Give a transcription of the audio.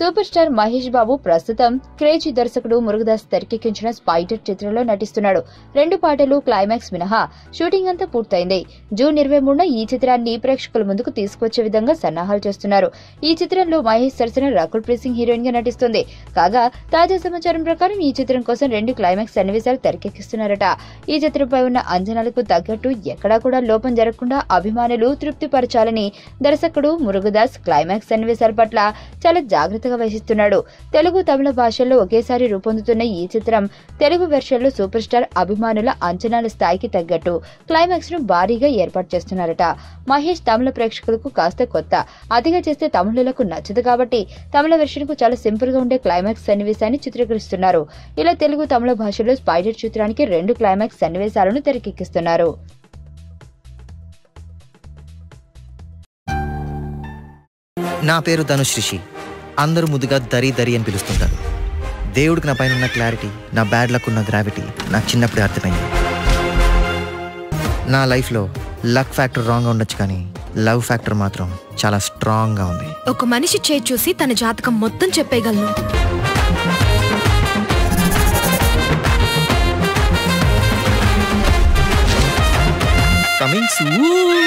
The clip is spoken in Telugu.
సూపర్ స్టార్ మహేష్ బాబు ప్రస్తుతం క్రేజీ దర్శకుడు మురుగదాస్ తెరకెక్కించిన స్పైడర్ చిత్రంలో నటిస్తున్నాడు. 2 పాటలు క్లైమాక్స్ మినహా షూటింగ్ అంతా పూర్తయింది. జూన్ 23న ఈ చిత్రాన్ని ప్రేక్షకుల ముందుకు తీసుకొచ్చే విధంగా సన్నాహాలు చేస్తున్నారు. ఈ చిత్రంలో మహేష్ సరసన రకుల్ ప్రీత్ సింగ్ హీరోయిన్ గా నటిస్తుంది. కాగా తాజా సమాచారం ప్రకారం ఈ చిత్రం కోసం 2 క్లైమాక్స్ సన్నివేశాలు తెరకెక్కిస్తున్నారట. ఈ చిత్రంపై ఉన్న అంచనాలకు తగ్గట్టు ఎక్కడా కూడా లోపం జరగకుండా అభిమానులు తృప్తిపరచాలని దర్శకుడు మురుగదాస్ క్లైమాక్స్ సన్నివేశాల పట్ల చాలా జాగ్రత్తగా వహిస్తున్నాడు. తెలుగు, తమిళ భాషల్లో ఒకేసారి రూపొందుతున్న ఈ చిత్రం తెలుగు వెర్షన్ లో సూపర్ స్టార్ అభిమానుల అంచనాల స్థాయికి తగ్గట్టు క్లైమాక్స్ ను భారీగా ఏర్పాటు చేస్తున్నారట. మహేష్ తమిళ ప్రేక్షకులకు కాస్త కొత్త, అతిగా చేస్తే తమిళులకు నచ్చదు కాబట్టి తమిళ వెర్షన్ కు చాలా సింపుల్ గా ఉండే క్లైమాక్స్ సన్నివేశాన్ని చిత్రీకరిస్తున్నారు. ఇలా తెలుగు, తమిళ భాషలో స్పైడర్ చిత్రానికి 2 క్లైమాక్స్ సన్నివేశాలను తెరకెక్కిస్తున్నారు. నా పేరు ధనుష్ రిషి. అందరూ ముద్దుగా దరి దరి అని పిలుస్తుంటారు. దేవుడికి నా పైన ఉన్న క్లారిటీ, నా బ్యాడ్ లక్ ఉన్న గ్రావిటీ నాకు చిన్నప్పుడే అర్థమైంది. నా లైఫ్లో లక్ ఫ్యాక్టర్ రాంగ్గా ఉండొచ్చు, కానీ లవ్ ఫ్యాక్టర్ మాత్రం చాలా స్ట్రాంగ్గా ఉంది. ఒక మనిషి చేయి చూసి తన జాతకం మొత్తం చెప్పేయగలను. Coming soon.